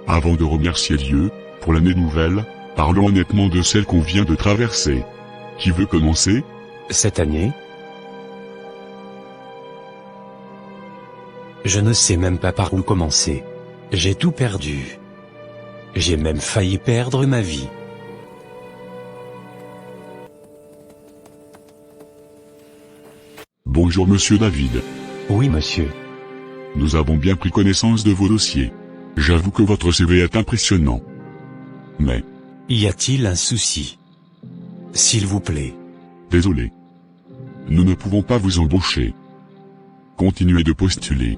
Avant de remercier Dieu pour l'année nouvelle, parlons honnêtement de celle qu'on vient de traverser. Qui veut commencer? Cette année, je ne sais même pas par où commencer. J'ai tout perdu. J'ai même failli perdre ma vie. Bonjour monsieur David. Oui monsieur. Nous avons bien pris connaissance de vos dossiers. J'avoue que votre CV est impressionnant. Mais, Y a-t-il un souci? S'il vous plaît. désolé. Nous ne pouvons pas vous embaucher. Continuez de postuler.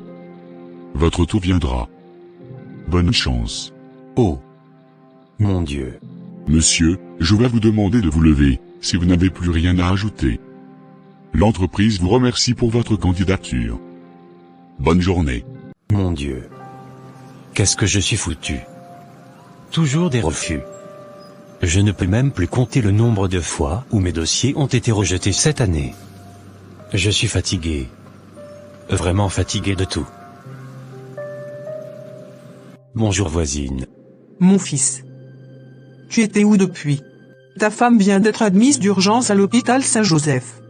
Votre tour viendra. Bonne chance. Oh. Mon Dieu. Monsieur, je vais vous demander de vous lever, si vous n'avez plus rien à ajouter. L'entreprise vous remercie pour votre candidature. Bonne journée. Mon Dieu. Qu'est-ce que je suis foutu. Toujours des refus. Je ne peux même plus compter le nombre de fois où mes dossiers ont été rejetés cette année. Je suis fatigué. Vraiment fatigué de tout. Bonjour voisine. Mon fils. Tu étais où depuis? Ta femme vient d'être admise d'urgence à l'hôpital Saint-Joseph.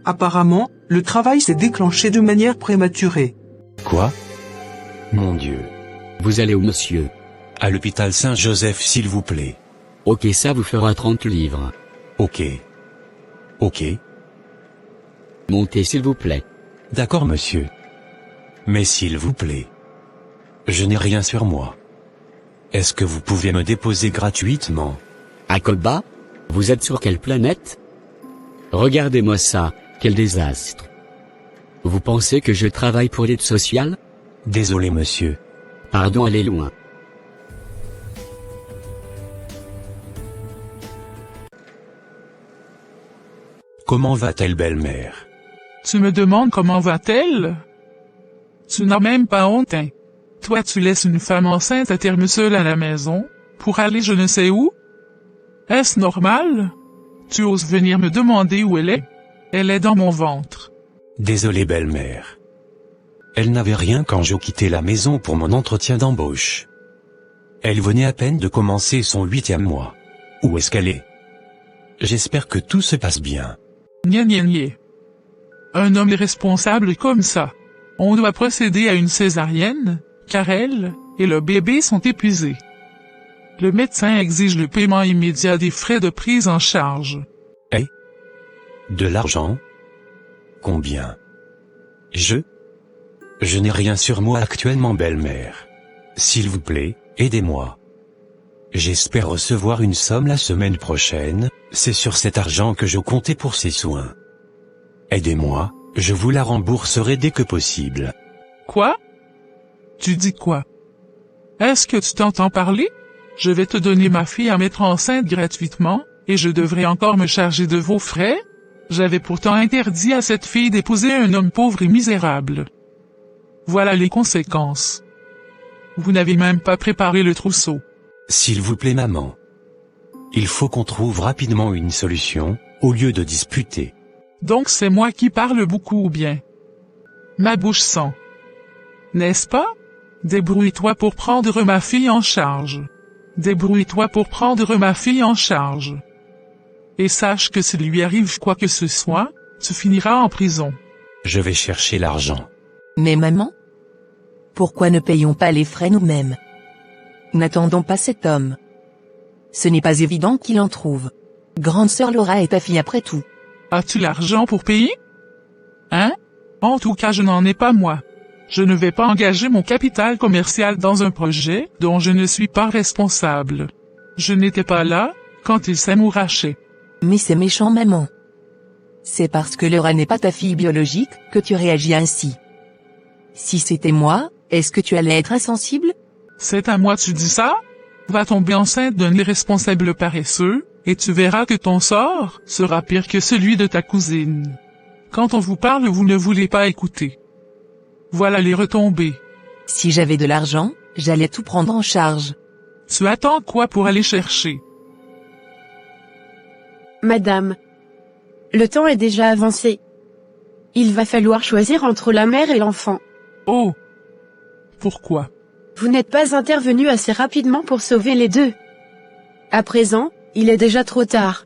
Apparemment, le travail s'est déclenché de manière prématurée. Quoi? Mon Dieu. Vous allez où, monsieur? À l'hôpital Saint-Joseph s'il vous plaît. Ok, ça vous fera 30 livres. Ok. Ok. Montez s'il vous plaît. D'accord monsieur. Mais s'il vous plaît. Je n'ai rien sur moi. Est-ce que vous pouvez me déposer gratuitement? À Colba? Vous êtes sur quelle planète? Regardez-moi ça, quel désastre. Vous pensez que je travaille pour l'aide sociale? Désolé monsieur. Pardon, allez loin. Comment va-t-elle belle-mère? Tu me demandes comment va-t-elle? Tu n'as même pas honte, hein? Toi tu laisses une femme enceinte à terme seule à la maison, pour aller je ne sais où? Est-ce normal? Tu oses venir me demander où elle est? Elle est dans mon ventre. Désolé belle-mère. Elle n'avait rien quand j'ai quitté la maison pour mon entretien d'embauche. Elle venait à peine de commencer son 8e mois. Où est-ce qu'elle est? J'espère que tout se passe bien. Gna gna gna. Un homme irresponsable comme ça. On doit procéder à une césarienne, car elle et le bébé sont épuisés. Le médecin exige le paiement immédiat des frais de prise en charge. De l'argent? Combien? Je n'ai rien sur moi actuellement belle-mère. S'il vous plaît, aidez-moi. J'espère recevoir une somme la semaine prochaine, c'est sur cet argent que je comptais pour ces soins. Aidez-moi, je vous la rembourserai dès que possible. Quoi? Tu dis quoi? Est-ce que tu t'entends parler? Je vais te donner ma fille à mettre enceinte gratuitement, et je devrais encore me charger de vos frais? J'avais pourtant interdit à cette fille d'épouser un homme pauvre et misérable. Voilà les conséquences. Vous n'avez même pas préparé le trousseau. S'il vous plaît maman. Il faut qu'on trouve rapidement une solution, au lieu de disputer. Donc c'est moi qui parle beaucoup ou bien? Ma bouche sent. N'est-ce pas? Débrouille-toi pour prendre ma fille en charge. Débrouille-toi pour prendre ma fille en charge. Et sache que s'il lui arrive quoi que ce soit, tu finiras en prison. Je vais chercher l'argent. Mais maman? Pourquoi ne payons pas les frais nous-mêmes? N'attendons pas cet homme. Ce n'est pas évident qu'il en trouve. Grande sœur Laura est ta fille après tout. As-tu l'argent pour payer? Hein? En tout cas je n'en ai pas moi. Je ne vais pas engager mon capital commercial dans un projet dont je ne suis pas responsable. Je n'étais pas là quand il s'amourachait. Mais c'est méchant maman. C'est parce que Laura n'est pas ta fille biologique que tu réagis ainsi. Si c'était moi, est-ce que tu allais être insensible? C'est à moi tu dis ça? Va tomber enceinte d'un irresponsable paresseux, et tu verras que ton sort sera pire que celui de ta cousine. Quand on vous parle vous ne voulez pas écouter. Voilà les retombées. Si j'avais de l'argent, j'allais tout prendre en charge. Tu attends quoi pour aller chercher? Madame. Le temps est déjà avancé. Il va falloir choisir entre la mère et l'enfant. Oh! Pourquoi? Vous n'êtes pas intervenu assez rapidement pour sauver les deux. À présent, il est déjà trop tard.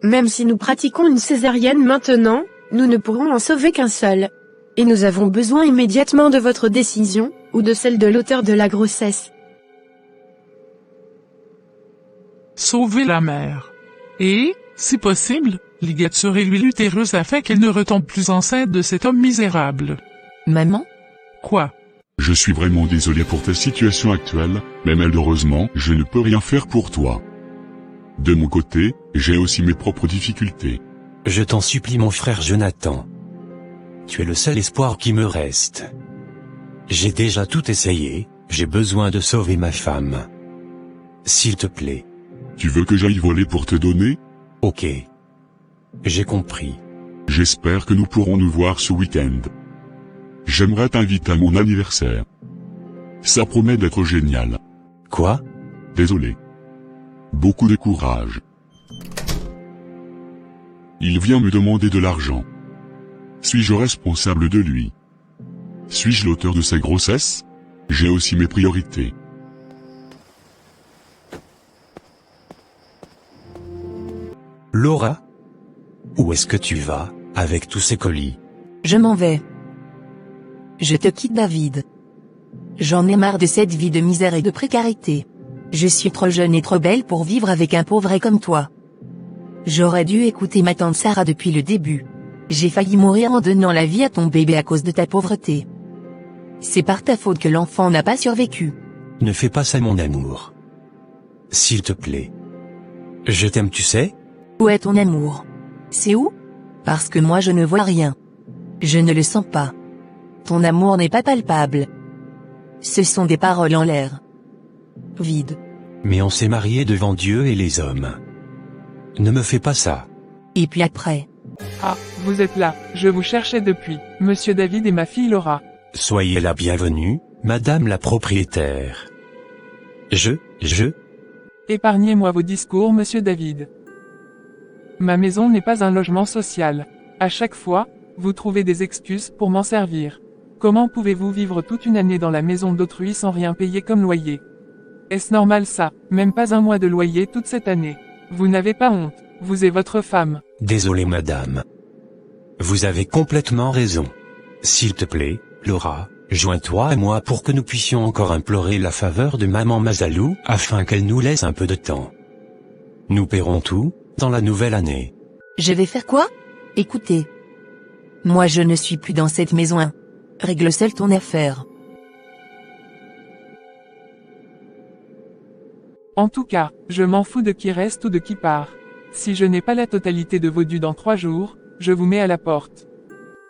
Même si nous pratiquons une césarienne maintenant, nous ne pourrons en sauver qu'un seul. Et nous avons besoin immédiatement de votre décision, ou de celle de l'auteur de la grossesse. Sauver la mère. Et, si possible, ligaturez-lui l'utérus afin qu'elle ne retombe plus enceinte de cet homme misérable. Maman? Quoi? Je suis vraiment désolé pour ta situation actuelle, mais malheureusement, je ne peux rien faire pour toi. De mon côté, j'ai aussi mes propres difficultés. Je t'en supplie mon frère Jonathan. Tu es le seul espoir qui me reste. J'ai déjà tout essayé, j'ai besoin de sauver ma femme. S'il te plaît. Tu veux que j'aille voler pour te donner? Ok. J'ai compris. J'espère que nous pourrons nous voir ce week-end. J'aimerais t'inviter à mon anniversaire. Ça promet d'être génial. Quoi? Désolé. Beaucoup de courage. Il vient me demander de l'argent. Suis-je responsable de lui? Suis-je l'auteur de sa grossesse? J'ai aussi mes priorités. Laura? Où est-ce que tu vas, avec tous ces colis? Je m'en vais. Je te quitte, David. J'en ai marre de cette vie de misère et de précarité. Je suis trop jeune et trop belle pour vivre avec un pauvret comme toi. J'aurais dû écouter ma tante Sarah depuis le début. J'ai failli mourir en donnant la vie à ton bébé à cause de ta pauvreté. C'est par ta faute que l'enfant n'a pas survécu. Ne fais pas ça mon amour. S'il te plaît. Je t'aime tu sais? Où est ton amour? C'est où? Parce que moi je ne vois rien. Je ne le sens pas. Ton amour n'est pas palpable. Ce sont des paroles en l'air. Vide. Mais on s'est mariés devant Dieu et les hommes. Ne me fais pas ça. Et puis après? Ah, vous êtes là, je vous cherchais depuis, Monsieur David et ma fille Laura. Soyez la bienvenue, Madame la propriétaire. Épargnez-moi vos discours, Monsieur David. Ma maison n'est pas un logement social. À chaque fois, vous trouvez des excuses pour m'en servir. Comment pouvez-vous vivre toute une année dans la maison d'autrui sans rien payer comme loyer? Est-ce normal ça, même pas un mois de loyer toute cette année? Vous n'avez pas honte, vous et votre femme. Désolé madame. Vous avez complètement raison. S'il te plaît, Laura, joins-toi à moi pour que nous puissions encore implorer la faveur de maman Mazalou afin qu'elle nous laisse un peu de temps. Nous paierons tout, dans la nouvelle année. Je vais faire quoi? Écoutez. Moi je ne suis plus dans cette maison. Règle seule ton affaire. En tout cas, je m'en fous de qui reste ou de qui part. Si je n'ai pas la totalité de vos dus dans 3 jours, je vous mets à la porte.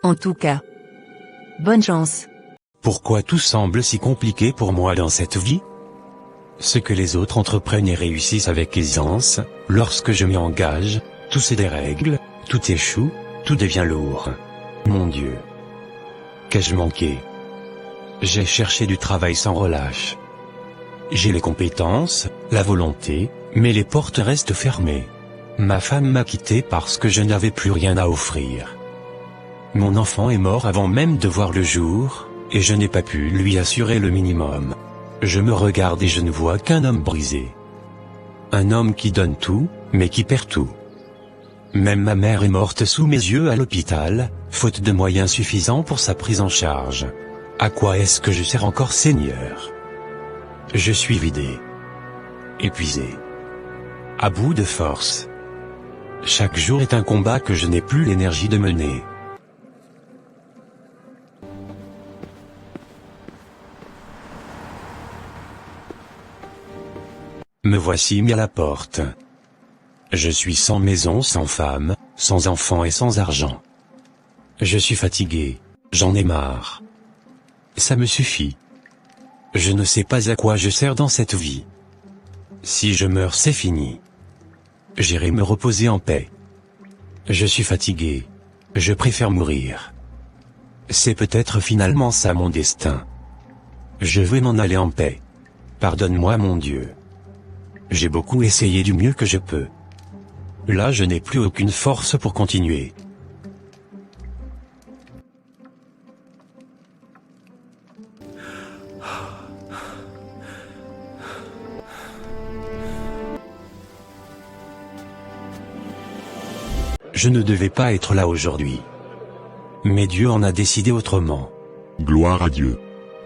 En tout cas. Bonne chance. Pourquoi tout semble si compliqué pour moi dans cette vie? Ce que les autres entreprennent et réussissent avec aisance, lorsque je m'y engage, tout c'est des règles, tout échoue, tout devient lourd. Mon Dieu. Qu'ai-je manqué? J'ai cherché du travail sans relâche. J'ai les compétences, la volonté, mais les portes restent fermées. Ma femme m'a quitté parce que je n'avais plus rien à offrir. Mon enfant est mort avant même de voir le jour, et je n'ai pas pu lui assurer le minimum. Je me regarde et je ne vois qu'un homme brisé. Un homme qui donne tout, mais qui perd tout. Même ma mère est morte sous mes yeux à l'hôpital, faute de moyens suffisants pour sa prise en charge. À quoi est-ce que je sers encore, Seigneur? Je suis vidé. Épuisé. À bout de force. Chaque jour est un combat que je n'ai plus l'énergie de mener. Me voici mis à la porte. Je suis sans maison, sans femme, sans enfant et sans argent. Je suis fatigué, j'en ai marre. Ça me suffit. Je ne sais pas à quoi je sers dans cette vie. Si je meurs, c'est fini. J'irai me reposer en paix. Je suis fatigué. Je préfère mourir. C'est peut-être finalement ça mon destin. Je vais m'en aller en paix. Pardonne-moi mon Dieu. J'ai beaucoup essayé du mieux que je peux. Là je n'ai plus aucune force pour continuer. Je ne devais pas être là aujourd'hui. Mais Dieu en a décidé autrement. Gloire à Dieu.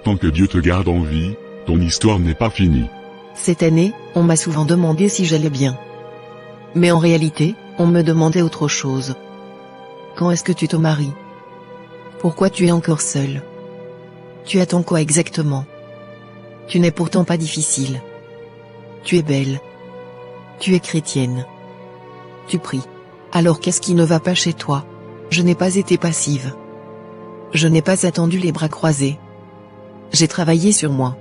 Tant que Dieu te garde en vie, ton histoire n'est pas finie. Cette année, on m'a souvent demandé si j'allais bien. Mais en réalité, on me demandait autre chose. Quand est-ce que tu te maries? Pourquoi tu es encore seule? Tu attends quoi exactement? Tu n'es pourtant pas difficile. Tu es belle. Tu es chrétienne. Tu pries. Alors qu'est-ce qui ne va pas chez toi? Je n'ai pas été passive. Je n'ai pas attendu les bras croisés. J'ai travaillé sur moi.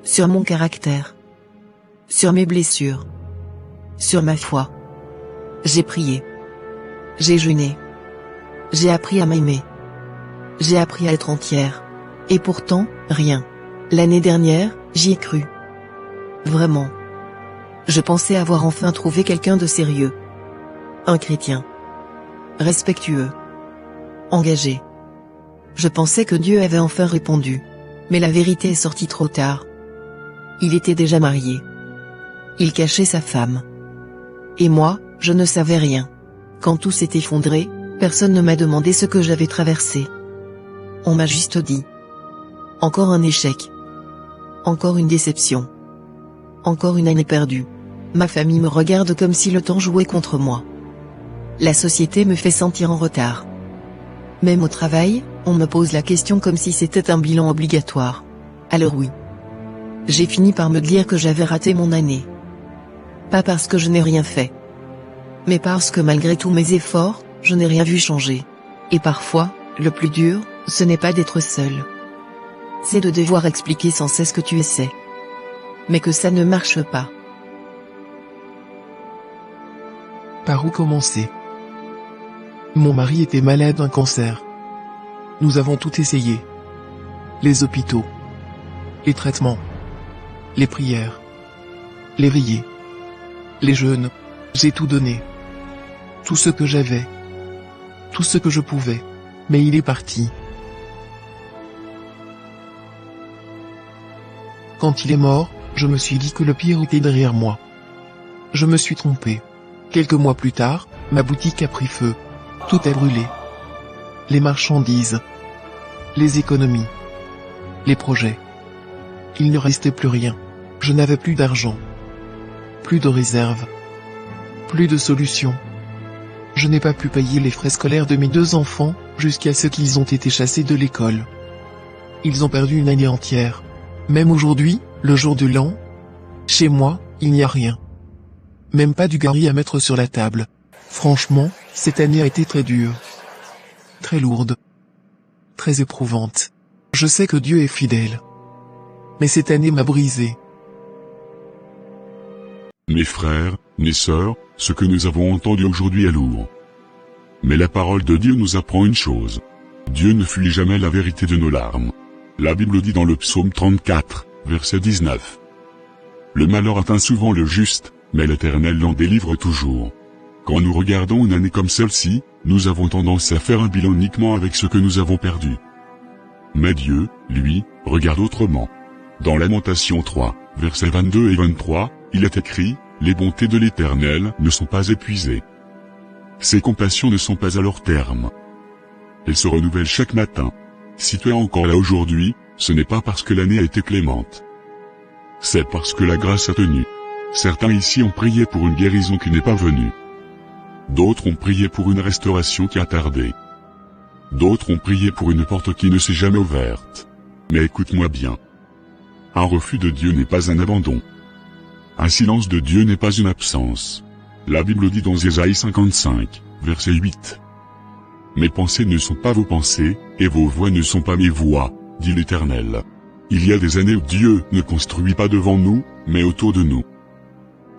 Sur mon caractère. Sur mes blessures. Sur ma foi. J'ai prié. J'ai jeûné. J'ai appris à m'aimer. J'ai appris à être entière. Et pourtant, rien. L'année dernière, j'y ai cru. Vraiment. Je pensais avoir enfin trouvé quelqu'un de sérieux. Un chrétien. Respectueux. Engagé. Je pensais que Dieu avait enfin répondu. Mais la vérité est sortie trop tard. Il était déjà marié. Il cachait sa femme. Et moi, je ne savais rien. Quand tout s'est effondré, personne ne m'a demandé ce que j'avais traversé. On m'a juste dit. Encore un échec. Encore une déception. Encore une année perdue. Ma famille me regarde comme si le temps jouait contre moi. La société me fait sentir en retard. Même au travail, on me pose la question comme si c'était un bilan obligatoire. Alors oui. J'ai fini par me dire que j'avais raté mon année. Pas parce que je n'ai rien fait. Mais parce que malgré tous mes efforts, je n'ai rien vu changer. Et parfois, le plus dur, ce n'est pas d'être seul. C'est de devoir expliquer sans cesse que tu essaies. Mais que ça ne marche pas. Par où commencer? Mon mari était malade d'un cancer. Nous avons tout essayé. Les hôpitaux. Les traitements. Les prières. Les veillées. Les jeûnes. J'ai tout donné. Tout ce que j'avais. Tout ce que je pouvais. Mais il est parti. Quand il est mort, je me suis dit que le pire était derrière moi. Je me suis trompé. Quelques mois plus tard, ma boutique a pris feu. Tout a brûlé. Les marchandises. Les économies. Les projets. Il ne restait plus rien. Je n'avais plus d'argent. Plus de réserve. Plus de solution. Je n'ai pas pu payer les frais scolaires de mes 2 enfants, jusqu'à ce qu'ils ont été chassés de l'école. Ils ont perdu une année entière. Même aujourd'hui, le jour de l'an, chez moi, il n'y a rien. Même pas du gari à mettre sur la table. Franchement, cette année a été très dure. Très lourde. Très éprouvante. Je sais que Dieu est fidèle. Mais cette année m'a brisé. Mes frères, mes sœurs, ce que nous avons entendu aujourd'hui est lourd. Mais la parole de Dieu nous apprend une chose. Dieu ne fuit jamais la vérité de nos larmes. La Bible dit dans le psaume 34, verset 19. Le malheur atteint souvent le juste, mais l'Éternel l'en délivre toujours. Quand nous regardons une année comme celle-ci, nous avons tendance à faire un bilan uniquement avec ce que nous avons perdu. Mais Dieu, lui, regarde autrement. Dans Lamentation 3, versets 22 et 23, il est écrit, « Les bontés de l'Éternel ne sont pas épuisées. Ses compassions ne sont pas à leur terme. Elles se renouvellent chaque matin. » Si tu es encore là aujourd'hui, ce n'est pas parce que l'année a été clémente. C'est parce que la grâce a tenu. Certains ici ont prié pour une guérison qui n'est pas venue. D'autres ont prié pour une restauration qui a tardé. D'autres ont prié pour une porte qui ne s'est jamais ouverte. Mais écoute-moi bien. Un refus de Dieu n'est pas un abandon. Un silence de Dieu n'est pas une absence. La Bible dit dans Ésaïe 55, verset 8. Mes pensées ne sont pas vos pensées, et vos voix ne sont pas mes voix, dit l'Éternel. Il y a des années où Dieu ne construit pas devant nous, mais autour de nous.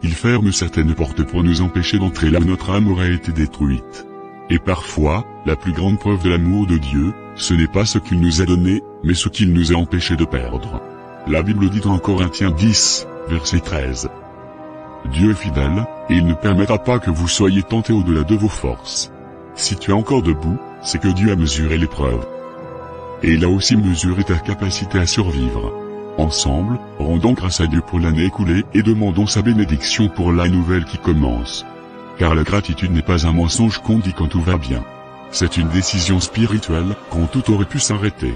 Il ferme certaines portes pour nous empêcher d'entrer là où notre âme aurait été détruite. Et parfois, la plus grande preuve de l'amour de Dieu, ce n'est pas ce qu'il nous a donné, mais ce qu'il nous a empêché de perdre. La Bible dit dans Corinthiens 10, verset 13. Dieu est fidèle, et il ne permettra pas que vous soyez tentés au-delà de vos forces. Si tu es encore debout, c'est que Dieu a mesuré l'épreuve. Et il a aussi mesuré ta capacité à survivre. Ensemble, rendons grâce à Dieu pour l'année écoulée et demandons sa bénédiction pour la nouvelle qui commence. Car la gratitude n'est pas un mensonge qu'on dit quand tout va bien. C'est une décision spirituelle, quand tout aurait pu s'arrêter.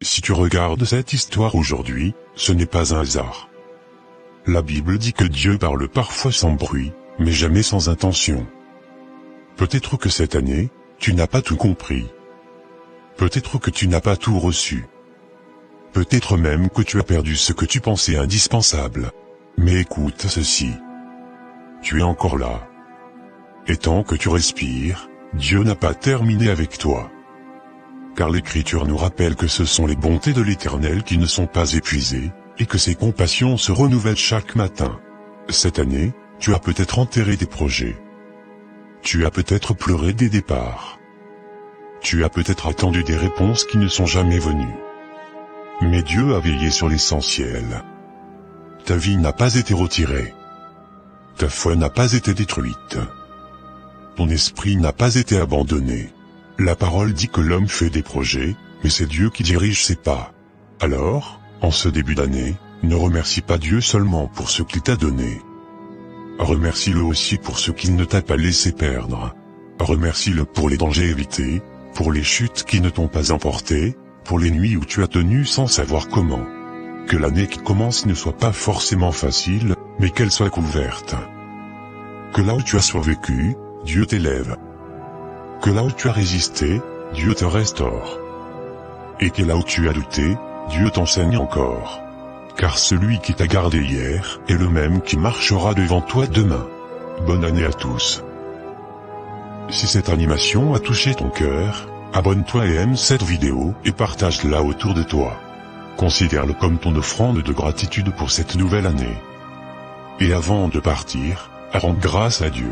Si tu regardes cette histoire aujourd'hui, ce n'est pas un hasard. La Bible dit que Dieu parle parfois sans bruit, mais jamais sans intention. Peut-être que cette année, tu n'as pas tout compris. Peut-être que tu n'as pas tout reçu. Peut-être même que tu as perdu ce que tu pensais indispensable. Mais écoute ceci. Tu es encore là. Et tant que tu respires, Dieu n'a pas terminé avec toi. Car l'Écriture nous rappelle que ce sont les bontés de l'Éternel qui ne sont pas épuisées, et que ses compassions se renouvellent chaque matin. Cette année, tu as peut-être enterré des projets. Tu as peut-être pleuré des départs. Tu as peut-être attendu des réponses qui ne sont jamais venues. Mais Dieu a veillé sur l'essentiel. Ta vie n'a pas été retirée. Ta foi n'a pas été détruite. Ton esprit n'a pas été abandonné. La parole dit que l'homme fait des projets, mais c'est Dieu qui dirige ses pas. Alors, en ce début d'année, ne remercie pas Dieu seulement pour ce qu'il t'a donné. Remercie-le aussi pour ce qu'il ne t'a pas laissé perdre. Remercie-le pour les dangers évités, pour les chutes qui ne t'ont pas emporté, pour les nuits où tu as tenu sans savoir comment. Que l'année qui commence ne soit pas forcément facile, mais qu'elle soit couverte. Que là où tu as survécu, Dieu t'élève. Que là où tu as résisté, Dieu te restaure. Et que là où tu as douté, Dieu t'enseigne encore. Car celui qui t'a gardé hier est le même qui marchera devant toi demain. Bonne année à tous. Si cette animation a touché ton cœur, abonne-toi et aime cette vidéo et partage-la autour de toi. Considère-le comme ton offrande de gratitude pour cette nouvelle année. Et avant de partir, rends grâce à Dieu.